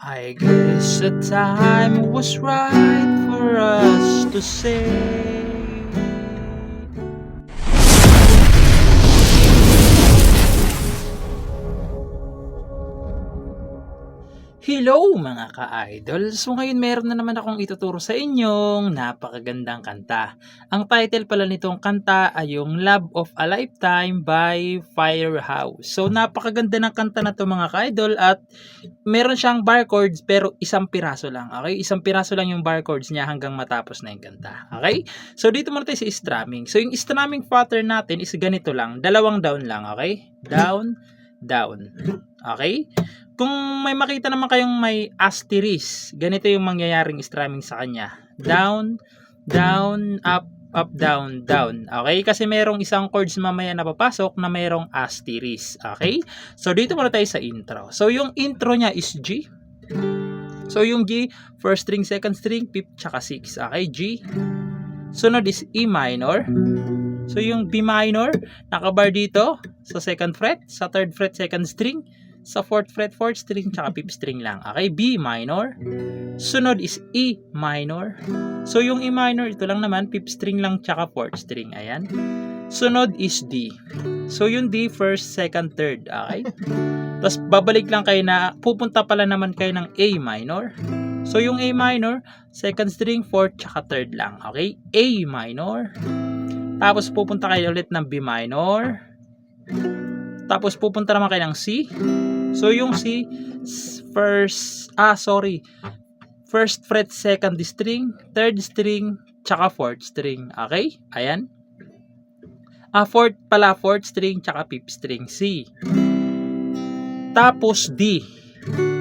I guess the time was right for us to say hello mga ka-idol! So ngayon meron na naman akong ituturo sa inyong napakagandang kanta. Ang title pala nitong kanta ay yung Love of a Lifetime by Firehouse. So napakaganda ng kanta na to mga ka-idol at meron siyang bar chords pero isang piraso lang. Okay? Isang piraso lang yung bar chords niya hanggang matapos na yung kanta. Okay? So dito muna tayo sa strumming. So yung strumming pattern natin is ganito lang. Dalawang down lang. Okay? Down, down. Okay? Kung may makita naman kayong may asterisk, ganito yung mangyayaring strumming sa kanya. Down, down, up, up, down, down. Okay? Kasi merong isang chords mamaya na papasok na merong asterisk. Okay? So, dito muna tayo sa intro. So, yung intro niya is G. So, yung G, first string, second string, fifth, tsaka sixth. Okay? G. Sunod is E minor. So, yung B minor, nakabar dito sa second fret, sa third fret, second string, sa 4th fret, 4th string, tsaka 5th string lang. Okay, B minor. Sunod is E minor. So, yung E minor, ito lang naman, 5th string lang, tsaka 4th string. Ayan. Sunod is D. So, yung D, first, second, third. Okay? Tapos, babalik lang kayo na, pupunta pala naman kayo ng A minor. So, yung A minor, second string, 4th, tsaka 3rd lang. Okay? A minor. Tapos, pupunta kayo ulit ng B minor. Tapos, pupunta naman kayo ng C. So, yung C, first fret, second string, third string, tsaka fourth string. Okay? Ayan. Fourth string, tsaka fifth string. C. Tapos, D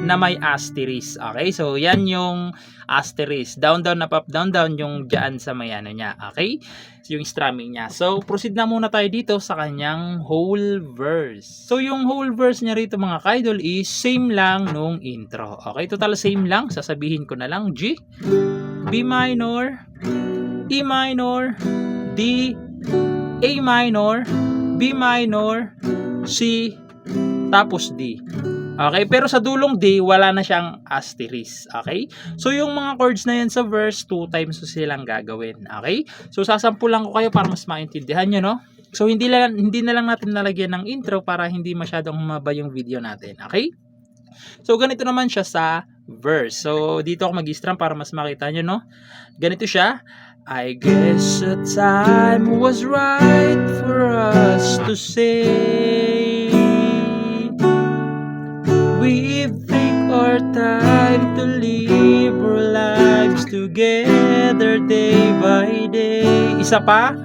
na may asterisk. Okay? So, yan yung asterisk. Down, down, up, up, down, down yung dyan sa may ano niya. Okay? So, yung strumming niya. So, proceed na muna tayo dito sa kanyang whole verse. So, yung whole verse niya rito mga ka-idol is same lang nung intro. Okay? Total same lang. Sasabihin ko na lang G, B minor, E minor, D, A minor, B minor, C, tapos D. Okay, pero sa dulong D, wala na siyang asterisk. Okay? So, yung mga chords na yan sa verse, 2 times so silang gagawin. Okay? So, sasampulan ko kayo para mas maintindihan nyo, no? So, hindi na lang natin nalagyan ng intro para hindi masyadong humaba yung video natin. Okay? So, ganito naman siya sa verse. So, dito ako mag-strum para mas makita nyo, no? Ganito siya. I guess the time was right for us to say we take our time to live our lives together day by day. Isa pa.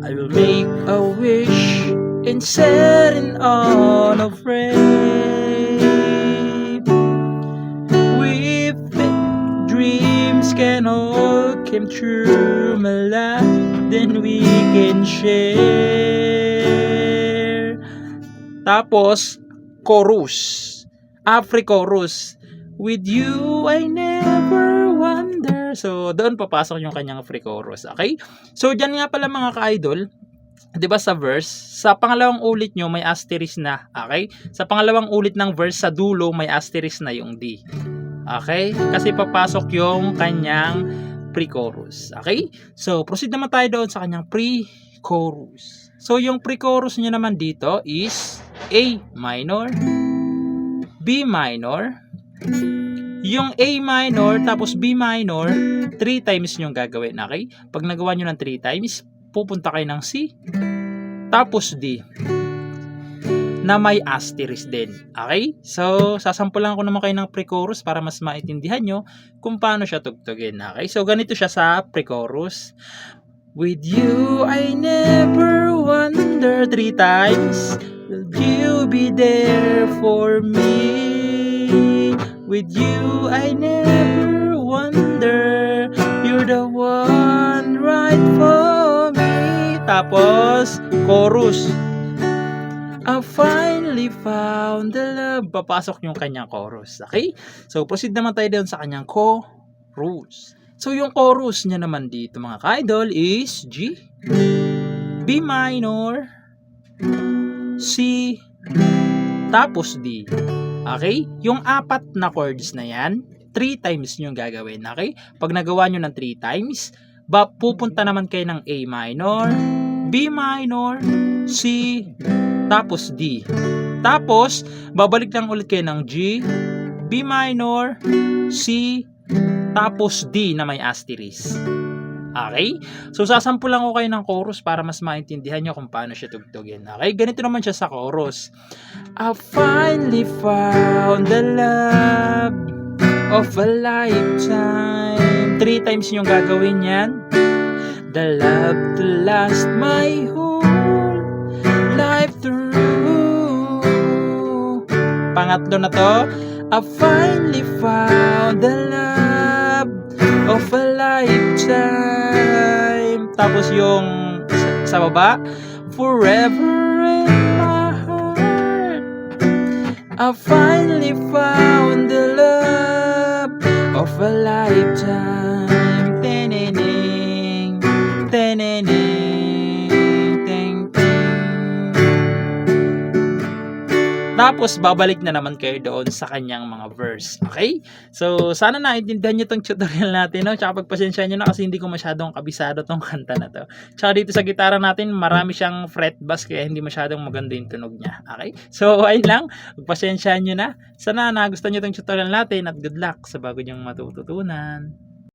I will make a wish and set it on a frame. We think dreams can all come true, my life, then we can share. Tapos, chorus. Afri-chorus. With you, I never wonder. So, doon papasok yung kanyang pre-chorus. Okay? So, dyan nga pala mga ka-idol, 'di ba sa verse, sa pangalawang ulit nyo may asterisk na. Okay? Sa pangalawang ulit ng verse sa dulo may asterisk na yung D. Okay? Kasi papasok yung kanyang pre-chorus. Okay? So, proceed naman tayo doon sa kanyang pre-chorus. So, yung pre-chorus niya naman dito is A minor, B minor, yung A minor tapos B minor 3 times nyo gagawin. Okay? Pag nagawa nyo ng 3 times, pupunta kayo ng C tapos D na may asterisk din. Okay? So, sasampulan ko naman kayo ng pre-chorus para mas maintindihan nyo kung paano siya tugtugin. Okay? So, ganito siya sa pre-chorus. With you, I never wonder 3 times. Will you be there for me? With you, I never wonder. You're the one right for me. Tapos, chorus. I finally found the love. Papasok yung kanyang chorus. Okay? So, proceed naman tayo doon sa kanyang chorus. So, yung chorus niya naman dito mga ka-idol is G, B minor, C, tapos D. Okay? Yung 4 na chords na yan, 3 times nyo gagawin. Okay? Pag nagawa nyo ng 3 times, pupunta naman kayo ng A minor, B minor, C, tapos D. Tapos, babalik lang ulit kayo ng G, B minor, C, tapos D na may asterisk. Okay? So, sasampulan ko kayo ng chorus para mas maintindihan nyo kung paano siya tugtugin. Okay? Ganito naman siya sa chorus. I finally found the love of a lifetime. 3 times yung gagawin yan. The love to last my whole life through. Pangatlo na to. I finally found the love of a lifetime. Tapos yung sa baba, forever in my heart. I finally found the love of a lifetime. Teneneng, teneneng, teng, teng. Tapos, babalik na naman kayo doon sa kanyang mga verse. Okay? So, sana naintindihan nyo itong tutorial natin. No? Tsaka pagpasensya nyo na kasi hindi ko masyadong kabisado tong kanta na to. Tsaka dito sa gitara natin, marami siyang fret bass kaya hindi masyadong maganda yung tunog niya. Okay? So, ayun lang. Pagpasensya nyo na. Sana nagustuhan nyo itong tutorial natin at good luck sa bago nyong matututunan.